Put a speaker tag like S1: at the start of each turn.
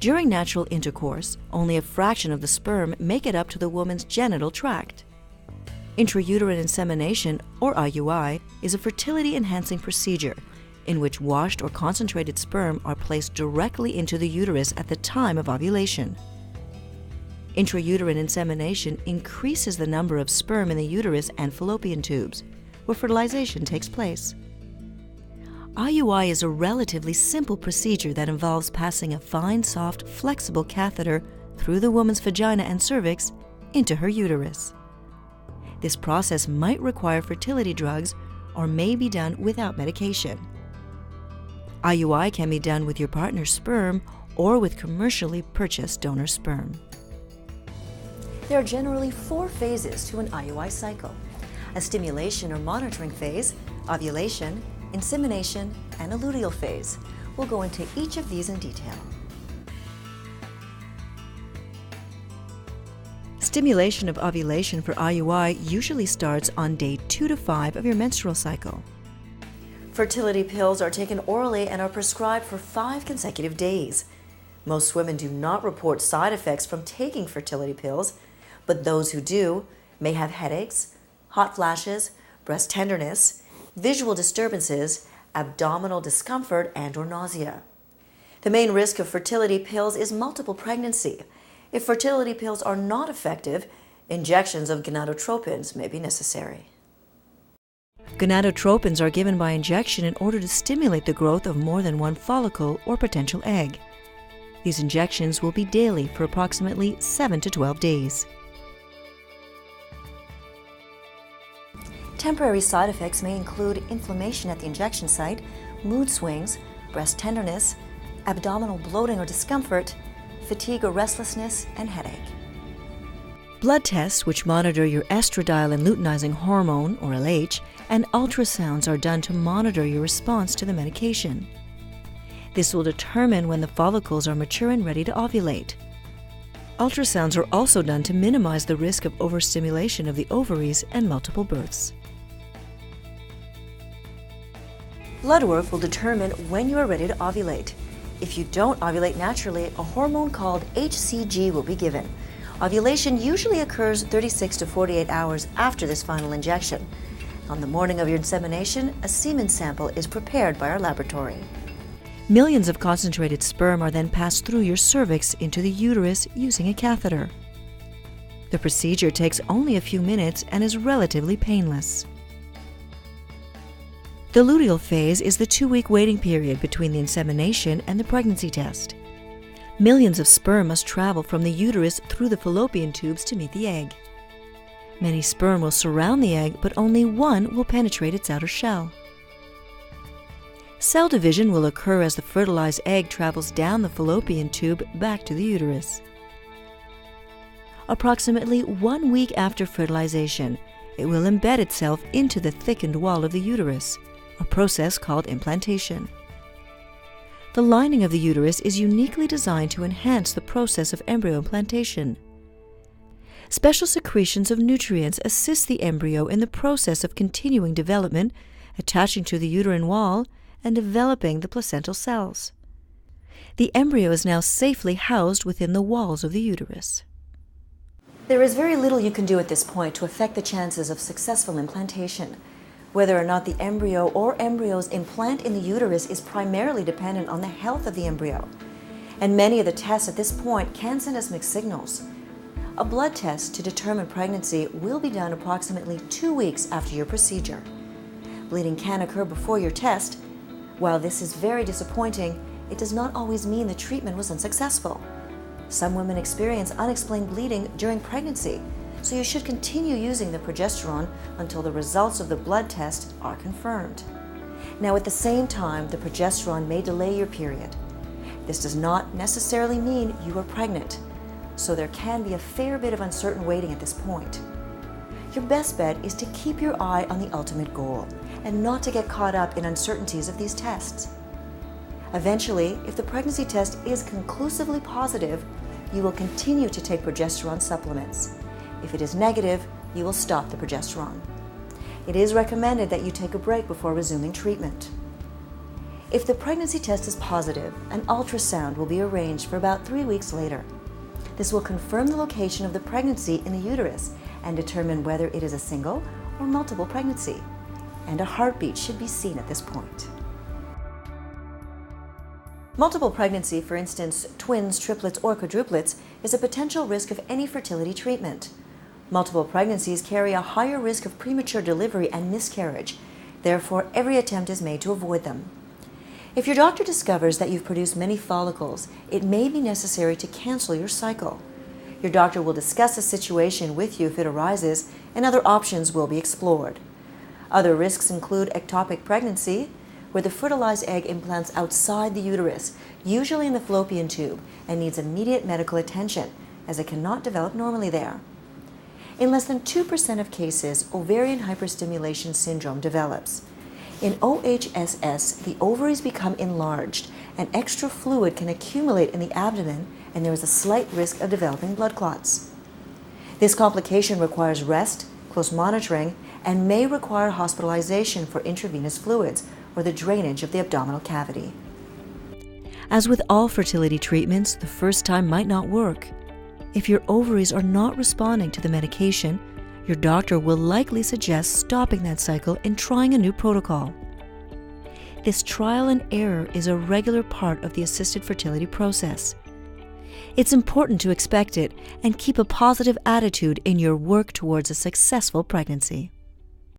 S1: During natural intercourse, only a fraction of the sperm make it up to the woman's genital tract. Intrauterine insemination, or IUI, is a fertility-enhancing procedure in which washed or concentrated sperm are placed directly into the uterus at the time of ovulation. Intrauterine insemination increases the number of sperm in the uterus and fallopian tubes, where fertilization takes place. IUI is a relatively simple procedure that involves passing a fine, soft, flexible catheter through the woman's vagina and cervix into her uterus. This process might require fertility drugs or may be done without medication. IUI can be done with your partner's sperm or with commercially purchased donor sperm. There are generally 4 phases to an IUI cycle: a stimulation or monitoring phase, ovulation, insemination, and a luteal phase. We'll go into each of these in detail. Stimulation of ovulation for IUI usually starts on day 2 to 5 of your menstrual cycle. Fertility pills are taken orally and are prescribed for 5 consecutive days. Most women do not report side effects from taking fertility pills, but those who do may have headaches, hot flashes, breast tenderness, visual disturbances, abdominal discomfort, and/or nausea. The main risk of fertility pills is multiple pregnancy. If fertility pills are not effective, injections of gonadotropins may be necessary. Gonadotropins are given by injection in order to stimulate the growth of more than one follicle or potential egg. These injections will be daily for approximately 7 to 12 days. Temporary side effects may include inflammation at the injection site, mood swings, breast tenderness, abdominal bloating or discomfort, fatigue or restlessness, and headache. Blood tests, which monitor your estradiol and luteinizing hormone, or LH, and ultrasounds are done to monitor your response to the medication. This will determine when the follicles are mature and ready to ovulate. Ultrasounds are also done to minimize the risk of overstimulation of the ovaries and multiple births. Blood work will determine when you are ready to ovulate. If you don't ovulate naturally, a hormone called HCG will be given. Ovulation usually occurs 36 to 48 hours after this final injection. On the morning of your insemination, a semen sample is prepared by our laboratory. Millions of concentrated sperm are then passed through your cervix into the uterus using a catheter. The procedure takes only a few minutes and is relatively painless. The luteal phase is the 2-week waiting period between the insemination and the pregnancy test. Millions of sperm must travel from the uterus through the fallopian tubes to meet the egg. Many sperm will surround the egg, but only one will penetrate its outer shell. Cell division will occur as the fertilized egg travels down the fallopian tube back to the uterus. Approximately 1 week after fertilization, it will embed itself into the thickened wall of the uterus, a process called implantation. The lining of the uterus is uniquely designed to enhance the process of embryo implantation. Special secretions of nutrients assist the embryo in the process of continuing development, attaching to the uterine wall, and developing the placental cells. The embryo is now safely housed within the walls of the uterus. There is very little you can do at this point to affect the chances of successful implantation. Whether or not the embryo or embryos implant in the uterus is primarily dependent on the health of the embryo. And many of the tests at this point can send us mixed signals. A blood test to determine pregnancy will be done approximately 2 weeks after your procedure. Bleeding can occur before your test. While this is very disappointing, it does not always mean the treatment was unsuccessful. Some women experience unexplained bleeding during pregnancy, so you should continue using the progesterone until the results of the blood test are confirmed. Now, at the same time, the progesterone may delay your period. This does not necessarily mean you are pregnant, so there can be a fair bit of uncertain waiting at this point. Your best bet is to keep your eye on the ultimate goal and not to get caught up in uncertainties of these tests. Eventually, if the pregnancy test is conclusively positive, you will continue to take progesterone supplements. If it is negative, you will stop the progesterone. It is recommended that you take a break before resuming treatment. If the pregnancy test is positive, an ultrasound will be arranged for about 3 weeks later. This will confirm the location of the pregnancy in the uterus and determine whether it is a single or multiple pregnancy. And a heartbeat should be seen at this point. Multiple pregnancy, for instance, twins, triplets, or quadruplets, is a potential risk of any fertility treatment. Multiple pregnancies carry a higher risk of premature delivery and miscarriage. Therefore, every attempt is made to avoid them. If your doctor discovers that you've produced many follicles, it may be necessary to cancel your cycle. Your doctor will discuss the situation with you if it arises, and other options will be explored. Other risks include ectopic pregnancy, where the fertilized egg implants outside the uterus, usually in the fallopian tube, and needs immediate medical attention, as it cannot develop normally there. In less than 2% of cases, ovarian hyperstimulation syndrome develops. In OHSS, the ovaries become enlarged, and extra fluid can accumulate in the abdomen, and there is a slight risk of developing blood clots. This complication requires rest, close monitoring, and may require hospitalization for intravenous fluids or the drainage of the abdominal cavity. As with all fertility treatments, the first time might not work. If your ovaries are not responding to the medication, your doctor will likely suggest stopping that cycle and trying a new protocol. This trial and error is a regular part of the assisted fertility process. It's important to expect it and keep a positive attitude in your work towards a successful pregnancy.